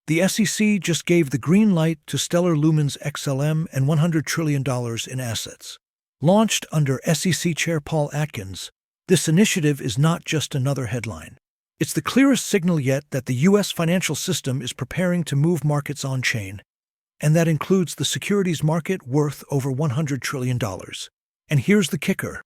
The SEC just gave the green light to Stellar Lumens XLM and $100 trillion in assets. Launched under SEC Chair Paul Atkins, this initiative is not just another headline. It's the clearest signal yet that the U.S. financial system is preparing to move markets on-chain, and that includes the securities market worth over $100 trillion. And here's the kicker.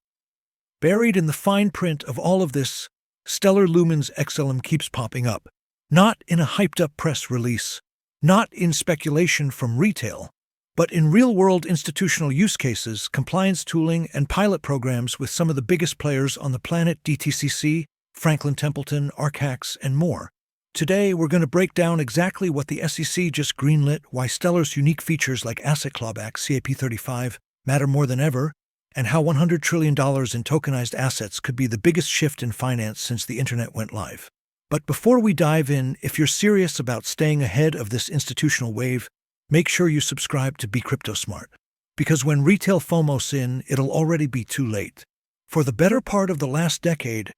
Buried in the fine print of all of this, Stellar Lumens XLM keeps popping up. Not in a hyped-up press release, not in speculation from retail, but in real-world institutional use cases, compliance tooling, and pilot programs with some of the biggest players on the planet: DTCC, Franklin Templeton, Arcax, and more. Today, we're going to break down exactly what the SEC just greenlit, why Stellar's unique features like asset clawback (CAP35) matter more than ever, and how $100 trillion in tokenized assets could be the biggest shift in finance since the internet went live. But before we dive in, if you're serious about staying ahead of this institutional wave, make sure you subscribe to Be Crypto Smart. Because when retail FOMO's in, it'll already be too late. For the better part of the last decade,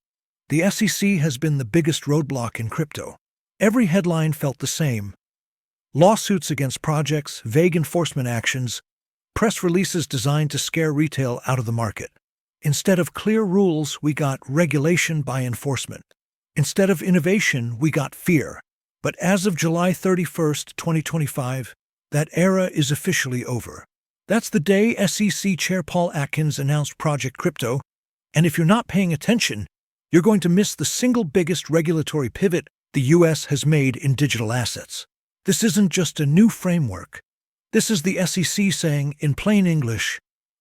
the SEC has been the biggest roadblock in crypto. Every headline felt the same. Lawsuits against projects, vague enforcement actions, press releases designed to scare retail out of the market. Instead of clear rules, we got regulation by enforcement. Instead of innovation, we got fear. But as of July 31st, 2025, that era is officially over. That's the day SEC Chair Paul Atkins announced Project Crypto, and if you're not paying attention, you're going to miss the single biggest regulatory pivot the U.S. has made in digital assets. This isn't just a new framework. This is the SEC saying, in plain English,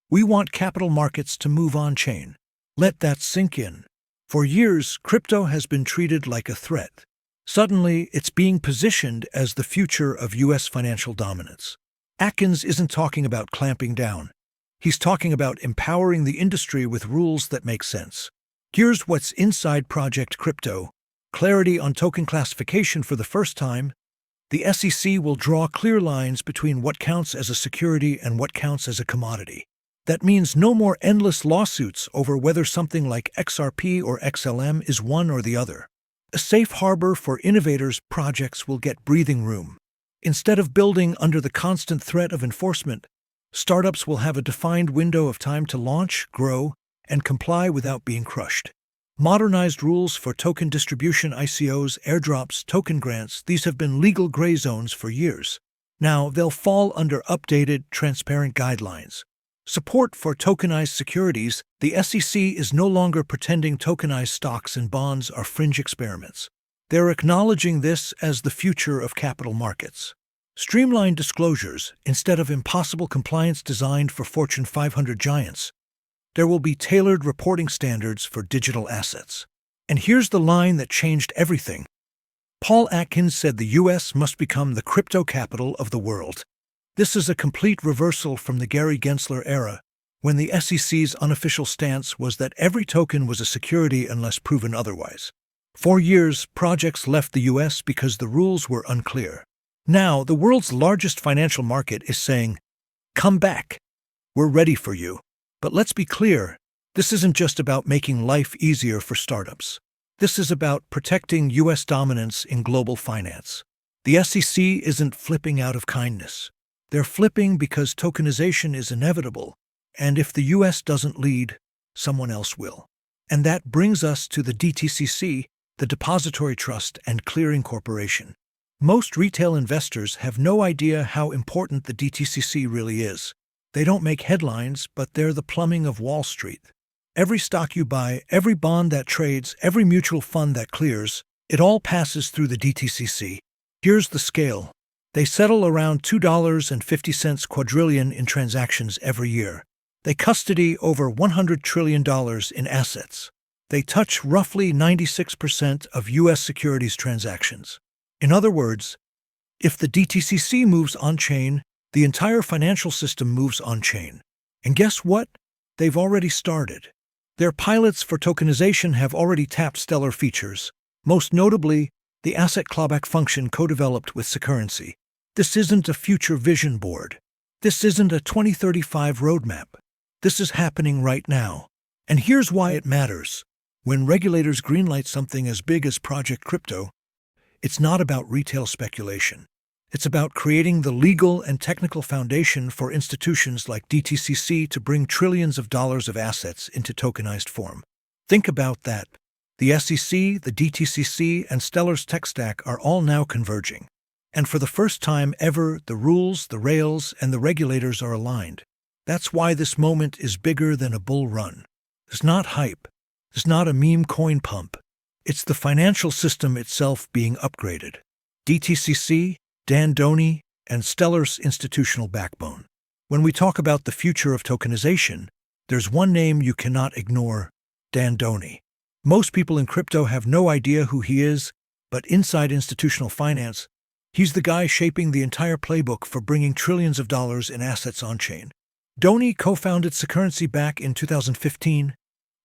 we want capital markets to move on-chain. Let that sink in. For years, crypto has been treated like a threat. Suddenly, it's being positioned as the future of U.S. financial dominance. Atkins isn't talking about clamping down. He's talking about empowering the industry with rules that make sense. Here's what's inside Project Crypto. Clarity on token classification for the first time. The SEC will draw clear lines between what counts as a security and what counts as a commodity. That means no more endless lawsuits over whether something like XRP or XLM is one or the other. A safe harbor for innovators. Projects will get breathing room. Instead of building under the constant threat of enforcement, startups will have a defined window of time to launch, grow, and comply without being crushed. Modernized rules for token distribution, ICOs, airdrops, token grants, these have been legal gray zones for years. Now they'll fall under updated, transparent guidelines. Support for tokenized securities. The SEC is no longer pretending tokenized stocks and bonds are fringe experiments. They're acknowledging this as the future of capital markets. Streamlined disclosures. Instead of impossible compliance designed for Fortune 500 giants, there will be tailored reporting standards for digital assets. And here's the line that changed everything. Paul Atkins said the U.S. must become the crypto capital of the world. This is a complete reversal from the Gary Gensler era, when the SEC's unofficial stance was that every token was a security unless proven otherwise. For years, projects left the U.S. because the rules were unclear. Now, the world's largest financial market is saying, "Come back. We're ready for you." But let's be clear, this isn't just about making life easier for startups. This is about protecting U.S. dominance in global finance. The SEC isn't flipping out of kindness. They're flipping because tokenization is inevitable, and if the U.S. doesn't lead, someone else will. And that brings us to the DTCC, the Depository Trust and Clearing Corporation. Most retail investors have no idea how important the DTCC really is. They don't make headlines, but they're the plumbing of Wall Street. Every stock you buy, every bond that trades, every mutual fund that clears, it all passes through the DTCC. Here's the scale. They settle around $2.50 quadrillion in transactions every year. They custody over $100 trillion in assets. They touch roughly 96% of U.S. securities transactions. In other words, if the DTCC moves on-chain, the entire financial system moves on-chain. And guess what? They've already started. Their pilots for tokenization have already tapped stellar features, most notably the asset clawback function co-developed with Securrency. This isn't a future vision board. This isn't a 2035 roadmap. This is happening right now. And here's why it matters. When regulators greenlight something as big as Project Crypto, it's not about retail speculation. It's about creating the legal and technical foundation for institutions like DTCC to bring trillions of dollars of assets into tokenized form. Think about that. The SEC, the DTCC, and Stellar's tech stack are all now converging. And for the first time ever, the rules, the rails, and the regulators are aligned. That's why this moment is bigger than a bull run. It's not hype. It's not a meme coin pump. It's the financial system itself being upgraded. DTCC, Dan Doney, and Stellar's institutional backbone. When we talk about the future of tokenization, there's one name you cannot ignore: Dan Doney. Most people in crypto have no idea who he is, but inside institutional finance, he's the guy shaping the entire playbook for bringing trillions of dollars in assets on-chain. Doney co-founded Securrency back in 2015,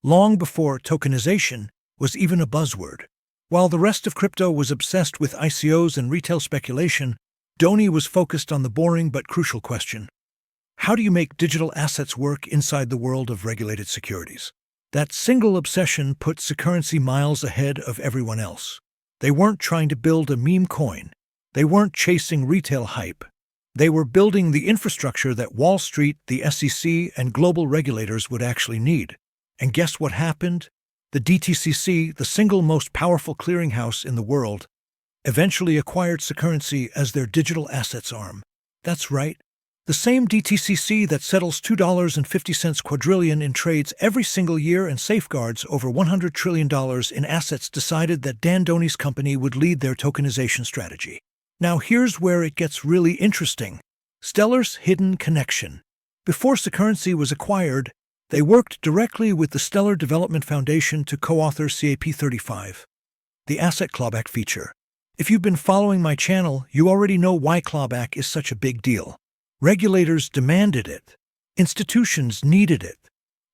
long before tokenization was even a buzzword. While the rest of crypto was obsessed with ICOs and retail speculation, Doney was focused on the boring but crucial question: how do you make digital assets work inside the world of regulated securities? That single obsession put Securrency miles ahead of everyone else. They weren't trying to build a meme coin. They weren't chasing retail hype. They were building the infrastructure that Wall Street, the SEC, and global regulators would actually need. And guess what happened? The DTCC, the single most powerful clearinghouse in the world, eventually acquired Securrency as their digital assets arm. That's right. The same DTCC that settles $2.50 quadrillion in trades every single year and safeguards over $100 trillion in assets decided that Dan Doney's company would lead their tokenization strategy. Now here's where it gets really interesting. Stellar's hidden connection. Before Securrency was acquired, they worked directly with the Stellar Development Foundation to co-author CAP35, the asset clawback feature. If you've been following my channel, you already know why clawback is such a big deal. Regulators demanded it. Institutions needed it.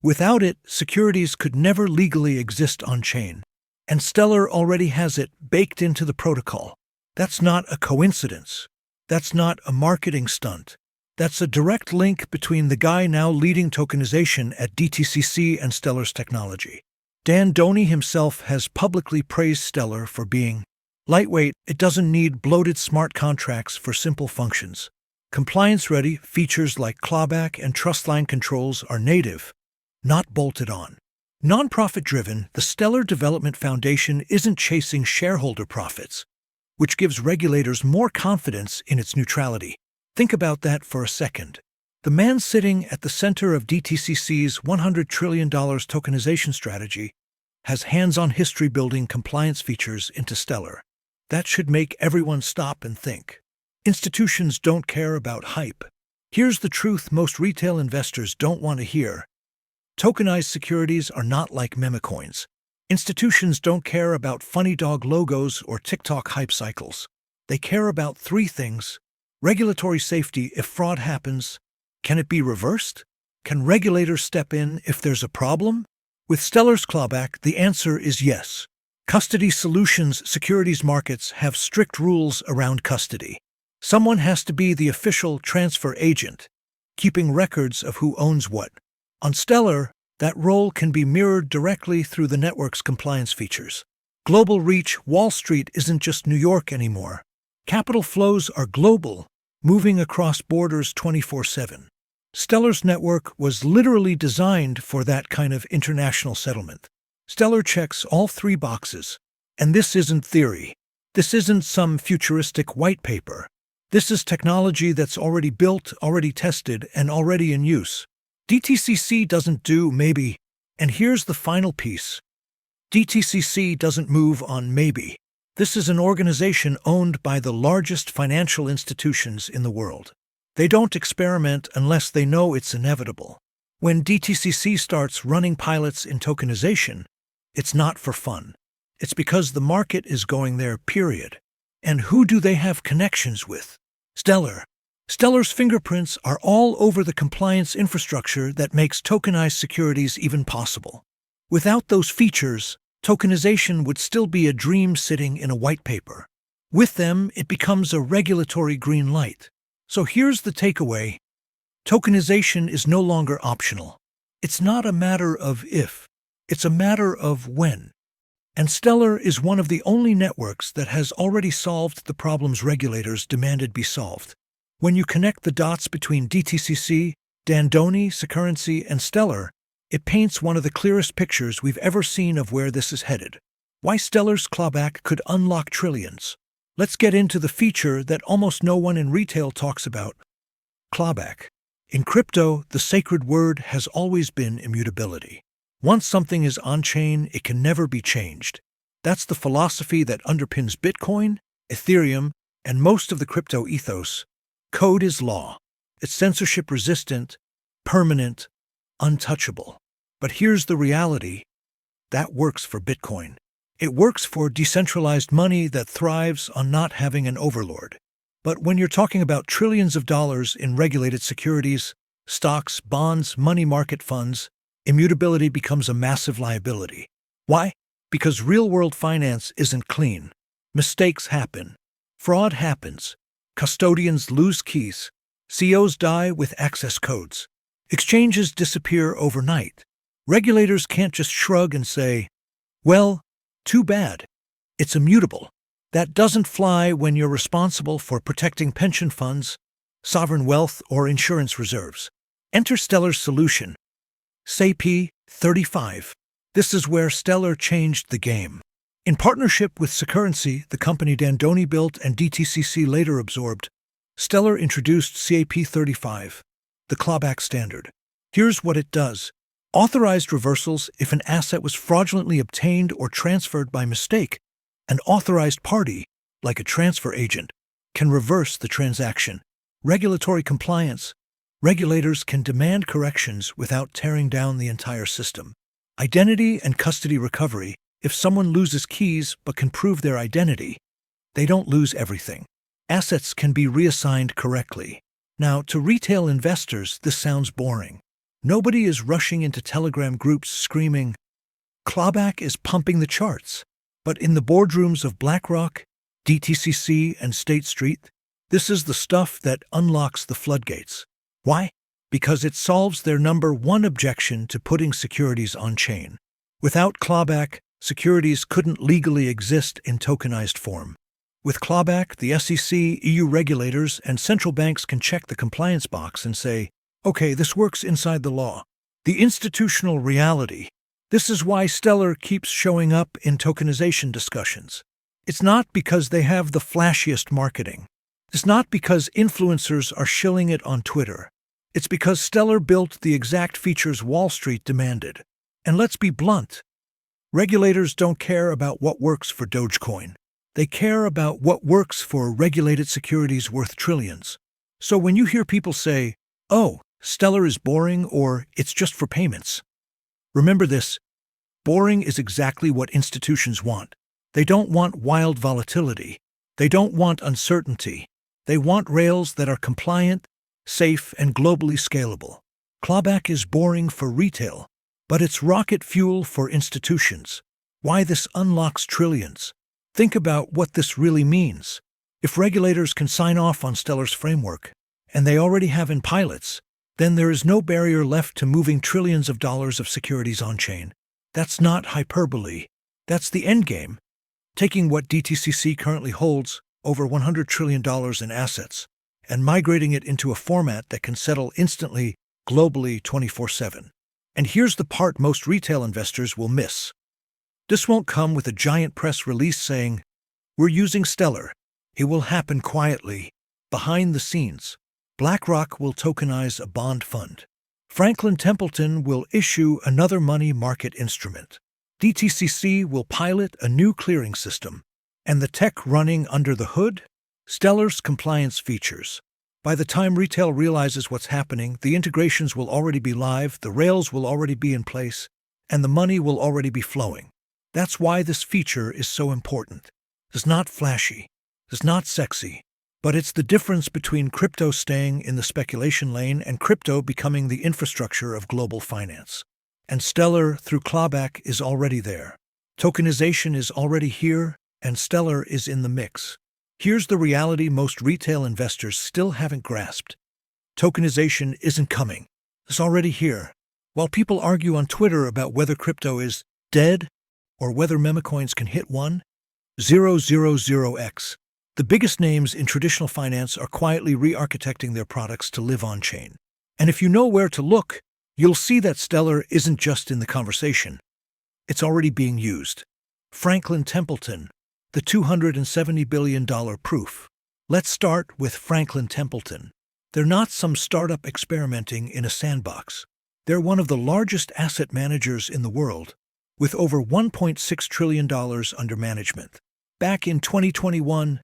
Without it, securities could never legally exist on-chain. And Stellar already has it baked into the protocol. That's not a coincidence. That's not a marketing stunt. That's a direct link between the guy now leading tokenization at DTCC and Stellar's technology. Dan Doney himself has publicly praised Stellar for being lightweight. It doesn't need bloated smart contracts for simple functions. Compliance-ready features like clawback and trustline controls are native, not bolted on. Nonprofit-driven, the Stellar Development Foundation isn't chasing shareholder profits, which gives regulators more confidence in its neutrality. Think about that for a second. The man sitting at the center of DTCC's $100 trillion tokenization strategy has hands-on history building compliance features into Stellar. That should make everyone stop and think. Institutions don't care about hype. Here's the truth most retail investors don't want to hear. Tokenized securities are not like meme coins. Institutions don't care about funny dog logos or TikTok hype cycles. They care about three things: regulatory safety if fraud happens. Can it be reversed? Can regulators step in if there's a problem? With Stellar's clawback, the answer is yes. Custody solutions securities markets have strict rules around custody. Someone has to be the official transfer agent, keeping records of who owns what. On Stellar, that role can be mirrored directly through the network's compliance features. Global reach: Wall Street isn't just New York anymore. Capital flows are global, moving across borders 24/7. Stellar's network was literally designed for that kind of international settlement. Stellar checks all three boxes. And this isn't theory. This isn't some futuristic white paper. This is technology that's already built, already tested, and already in use. DTCC doesn't do maybe. And here's the final piece. DTCC doesn't move on maybe. This is an organization owned by the largest financial institutions in the world. They don't experiment unless they know it's inevitable. When DTCC starts running pilots in tokenization, it's not for fun. It's because the market is going there, period. And who do they have connections with? Stellar. Stellar's fingerprints are all over the compliance infrastructure that makes tokenized securities even possible. Without those features, tokenization would still be a dream sitting in a white paper. With them, it becomes a regulatory green light. So here's the takeaway. Tokenization is no longer optional. It's not a matter of if. It's a matter of when. And Stellar is one of the only networks that has already solved the problems regulators demanded be solved. When you connect the dots between DTCC, Dandoni, Securrency, and Stellar, it paints one of the clearest pictures we've ever seen of where this is headed. Why Stellar's clawback could unlock trillions. Let's get into the feature that almost no one in retail talks about: clawback. In crypto, the sacred word has always been immutability. Once something is on-chain, it can never be changed. That's the philosophy that underpins Bitcoin, Ethereum, and most of the crypto ethos. Code is law. It's censorship-resistant, permanent, untouchable. But here's the reality. That works for Bitcoin. It works for decentralized money that thrives on not having an overlord. But when you're talking about trillions of dollars in regulated securities, stocks, bonds, money market funds, immutability becomes a massive liability. Why? Because real-world finance isn't clean. Mistakes happen. Fraud happens. Custodians lose keys. CEOs die with access codes. Exchanges disappear overnight. Regulators can't just shrug and say, well, too bad. It's immutable. That doesn't fly when you're responsible for protecting pension funds, sovereign wealth, or insurance reserves. Enter Stellar's solution. SAP-35. This is where Stellar changed the game. In partnership with Securrency, the company Dandoni built and DTCC later absorbed, Stellar introduced SAP-35, the clawback standard. Here's what it does. Authorized reversals if an asset was fraudulently obtained or transferred by mistake. An authorized party, like a transfer agent, can reverse the transaction. Regulatory compliance. Regulators can demand corrections without tearing down the entire system. Identity and custody recovery. If someone loses keys but can prove their identity, they don't lose everything. Assets can be reassigned correctly. Now, to retail investors, this sounds boring. Nobody is rushing into Telegram groups screaming, clawback is pumping the charts. But in the boardrooms of BlackRock, DTCC, and State Street, this is the stuff that unlocks the floodgates. Why? Because it solves their number one objection to putting securities on-chain. Without clawback, securities couldn't legally exist in tokenized form. With clawback, the SEC, EU regulators, and central banks can check the compliance box and say, okay, this works inside the law. The institutional reality. This is why Stellar keeps showing up in tokenization discussions. It's not because they have the flashiest marketing. It's not because influencers are shilling it on Twitter. It's because Stellar built the exact features Wall Street demanded. And let's be blunt. Regulators don't care about what works for Dogecoin. They care about what works for regulated securities worth trillions. So when you hear people say, oh, Stellar is boring or it's just for payments, remember this. Boring is exactly what institutions want. They don't want wild volatility. They don't want uncertainty. They want rails that are compliant, safe, and globally scalable. Clawback is boring for retail, but it's rocket fuel for institutions. Why this unlocks trillions? Think about what this really means. If regulators can sign off on Stellar's framework, and they already have in pilots, then there is no barrier left to moving trillions of dollars of securities on-chain. That's not hyperbole. That's the endgame. Taking what DTCC currently holds, over $100 trillion in assets, and migrating it into a format that can settle instantly, globally, 24/7. And here's the part most retail investors will miss. This won't come with a giant press release saying, we're using Stellar. It will happen quietly, behind the scenes. BlackRock will tokenize a bond fund. Franklin Templeton will issue another money market instrument. DTCC will pilot a new clearing system. And the tech running under the hood? Stellar's compliance features. By the time retail realizes what's happening, the integrations will already be live, the rails will already be in place, and the money will already be flowing. That's why this feature is so important. It's not flashy. It's not sexy. But it's the difference between crypto staying in the speculation lane and crypto becoming the infrastructure of global finance. And Stellar, through clawback, is already there. Tokenization is already here, and Stellar is in the mix. Here's the reality most retail investors still haven't grasped. Tokenization isn't coming. It's already here. While people argue on Twitter about whether crypto is dead, or whether memecoins can hit 1,000x. The biggest names in traditional finance are quietly re-architecting their products to live on-chain. And if you know where to look, you'll see that Stellar isn't just in the conversation. It's already being used. Franklin Templeton, the $270 billion proof. Let's start with Franklin Templeton. They're not some startup experimenting in a sandbox. They're one of the largest asset managers in the world, with over $1.6 trillion under management. Back in 2021,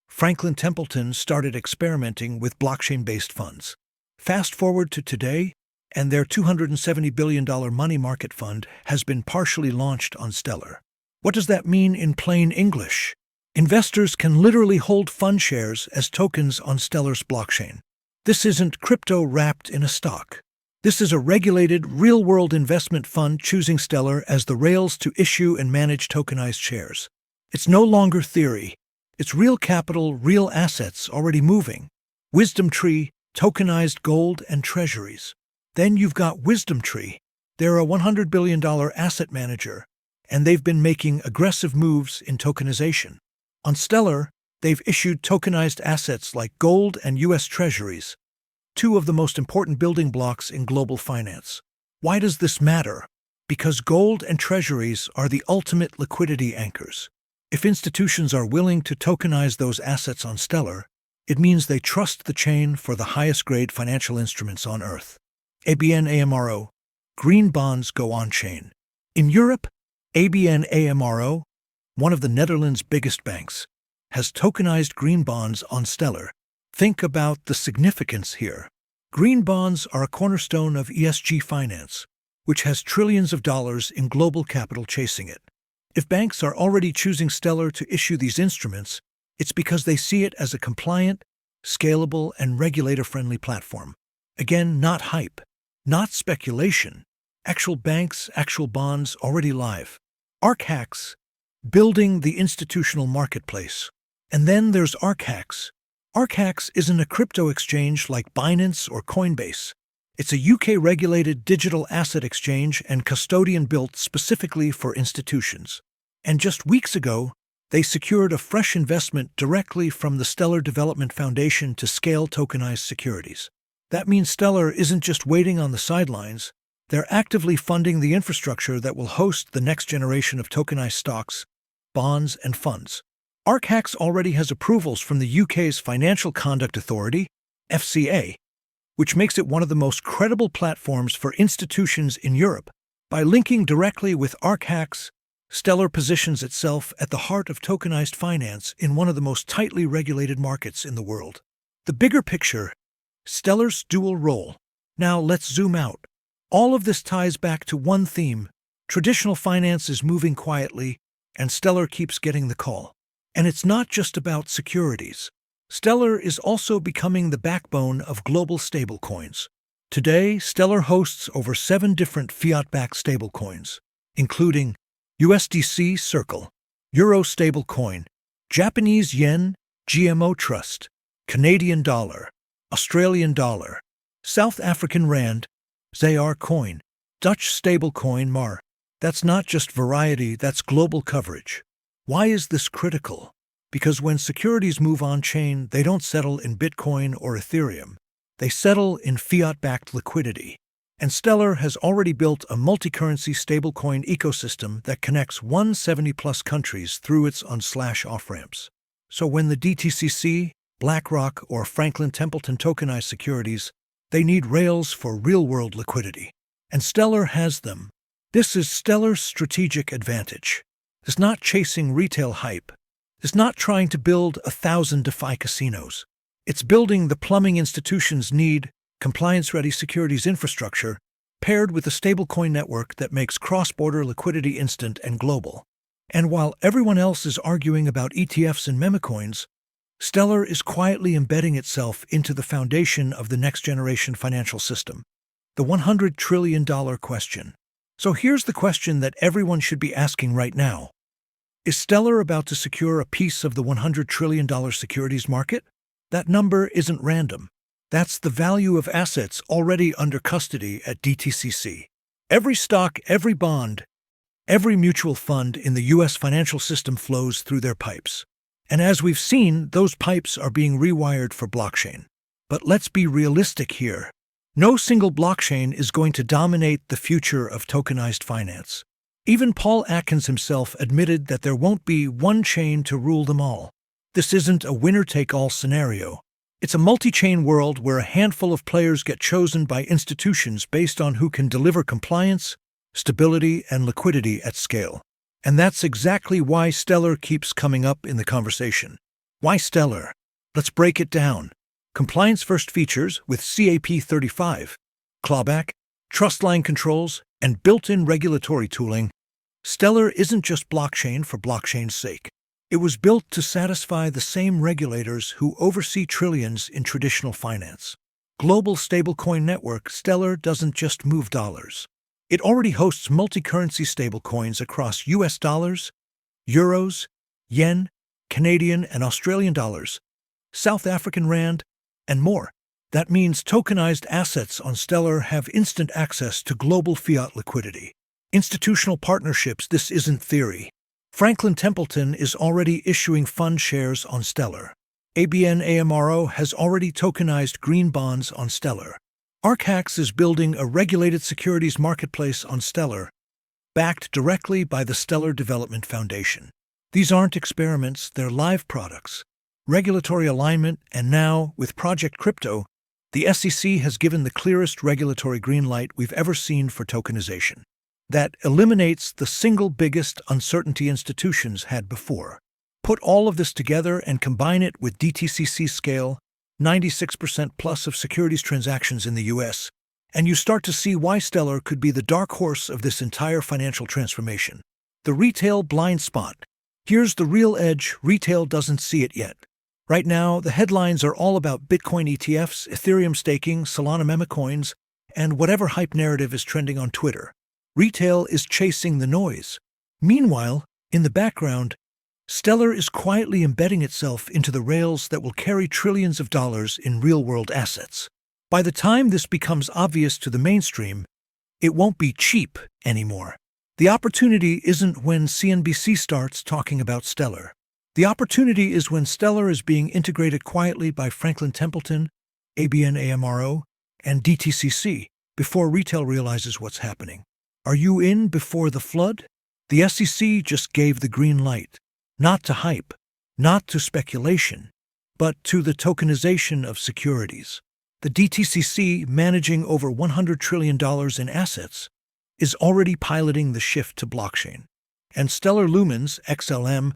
Franklin Templeton started experimenting with blockchain-based funds. Fast forward to today, and their $270 billion money market fund has been partially launched on Stellar. What does that mean in plain English? Investors can literally hold fund shares as tokens on Stellar's blockchain. This isn't crypto wrapped in a stock. This is a regulated, real-world investment fund choosing Stellar as the rails to issue and manage tokenized shares. It's no longer theory. It's real capital, real assets already moving. Wisdom Tree, tokenized gold and treasuries. Then you've got Wisdom Tree. They're a $100 billion asset manager, and they've been making aggressive moves in tokenization. On Stellar, they've issued tokenized assets like gold and U.S. treasuries, two of the most important building blocks in global finance. Why does this matter? Because gold and treasuries are the ultimate liquidity anchors. If institutions are willing to tokenize those assets on Stellar, it means they trust the chain for the highest-grade financial instruments on Earth. ABN AMRO, green bonds go on-chain. In Europe, ABN AMRO, one of the Netherlands' biggest banks, has tokenized green bonds on Stellar. Think about the significance here. Green bonds are a cornerstone of ESG finance, which has trillions of dollars in global capital chasing it. If banks are already choosing Stellar to issue these instruments, it's because they see it as a compliant, scalable, and regulator-friendly platform. Again, not hype, not speculation. Actual banks, actual bonds already live. ArcHax, building the institutional marketplace. And then there's ArcHax. ArcHax isn't a crypto exchange like Binance or Coinbase. It's a UK-regulated digital asset exchange and custodian built specifically for institutions. And just weeks ago, they secured a fresh investment directly from the Stellar Development Foundation to scale tokenized securities. That means Stellar isn't just waiting on the sidelines. They're actively funding the infrastructure that will host the next generation of tokenized stocks, bonds, and funds. ArcHax already has approvals from the UK's Financial Conduct Authority, FCA, which makes it one of the most credible platforms for institutions in Europe. By linking directly with ArcHax, Stellar positions itself at the heart of tokenized finance in one of the most tightly regulated markets in the world. The bigger picture, Stellar's dual role. Now let's zoom out. All of this ties back to one theme. Traditional finance is moving quietly, and Stellar keeps getting the call. And it's not just about securities. Stellar is also becoming the backbone of global stablecoins. Today, Stellar hosts over 7 different fiat-backed stablecoins, including USDC Circle, Euro stablecoin, Japanese yen, GMO Trust, Canadian dollar, Australian dollar, South African rand, ZAR coin, Dutch stablecoin MAR. That's not just variety, that's global coverage. Why is this critical? Because when securities move on-chain, they don't settle in Bitcoin or Ethereum. They settle in fiat-backed liquidity. And Stellar has already built a multi-currency stablecoin ecosystem that connects 170-plus countries through its on/off-ramps. So when the DTCC, BlackRock, or Franklin Templeton tokenize securities, they need rails for real-world liquidity. And Stellar has them. This is Stellar's strategic advantage. It's not chasing retail hype. It's not trying to build 1,000 DeFi casinos. It's building the plumbing institutions need, compliance-ready securities infrastructure, paired with a stablecoin network that makes cross-border liquidity instant and global. And while everyone else is arguing about ETFs and memecoins, Stellar is quietly embedding itself into the foundation of the next-generation financial system. The $100 trillion question. So here's the question that everyone should be asking right now. Is Stellar about to secure a piece of the $100 trillion securities market? That number isn't random. That's the value of assets already under custody at DTCC. Every stock, every bond, Every mutual fund in the U.S. financial system flows through their pipes. And as we've seen, those pipes are being rewired for blockchain. But let's be realistic here. No single blockchain is going to dominate the future of tokenized finance. Even Paul Atkins himself admitted that there won't be one chain to rule them all. This isn't a winner-take-all scenario. It's a multi-chain world where a handful of players get chosen by institutions based on who can deliver compliance, stability, and liquidity at scale. And that's exactly why Stellar keeps coming up in the conversation. Why Stellar? Let's break it down. Compliance-first features with CAP35, clawback, trust line controls, and built-in regulatory tooling. Stellar isn't just blockchain for blockchain's sake. It was built to satisfy the same regulators who oversee trillions in traditional finance. Global stablecoin network, Stellar doesn't just move dollars. It already hosts multi-currency stablecoins across US dollars, euros, yen, Canadian and Australian dollars, South African rand, and more. That means tokenized assets on Stellar have instant access to global fiat liquidity. Institutional partnerships, this isn't theory. Franklin Templeton is already issuing fund shares on Stellar. ABN AMRO has already tokenized green bonds on Stellar. Arcax is building a regulated securities marketplace on Stellar, backed directly by the Stellar Development Foundation. These aren't experiments, they're live products. Regulatory alignment, and now, with Project Crypto, the SEC has given the clearest regulatory green light we've ever seen for tokenization. That eliminates the single biggest uncertainty institutions had before. Put all of this together and combine it with DTCC scale, 96% plus of securities transactions in the US, and you start to see why Stellar could be the dark horse of this entire financial transformation. The retail blind spot. Here's the real edge: retail doesn't see it yet. Right now, the headlines are all about Bitcoin ETFs, Ethereum staking, Solana meme coins, and whatever hype narrative is trending on Twitter. Retail is chasing the noise. Meanwhile, in the background, Stellar is quietly embedding itself into the rails that will carry trillions of dollars in real-world assets. By the time this becomes obvious to the mainstream, it won't be cheap anymore. The opportunity isn't when CNBC starts talking about Stellar. The opportunity is when Stellar is being integrated quietly by Franklin Templeton, ABN AMRO, and DTCC before retail realizes what's happening. Are you in before the flood? The SEC just gave the green light. Not to hype, not to speculation, but to the tokenization of securities. The DTCC, managing over $100 trillion in assets, is already piloting the shift to blockchain. And Stellar Lumens, XLM,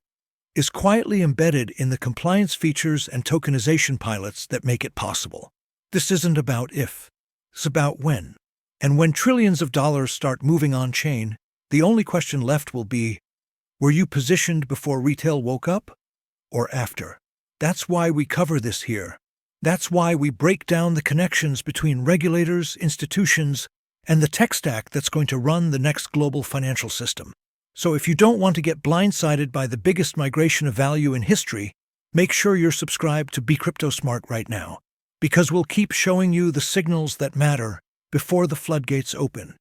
is quietly embedded in the compliance features and tokenization pilots that make it possible. This isn't about if, it's about when. And when trillions of dollars start moving on-chain, the only question left will be, were you positioned before retail woke up? Or after? That's why we cover this here. That's why we break down the connections between regulators, institutions, and the tech stack that's going to run the next global financial system. So if you don't want to get blindsided by the biggest migration of value in history, make sure you're subscribed to Be Crypto Smart right now, because we'll keep showing you the signals that matter before the floodgates open.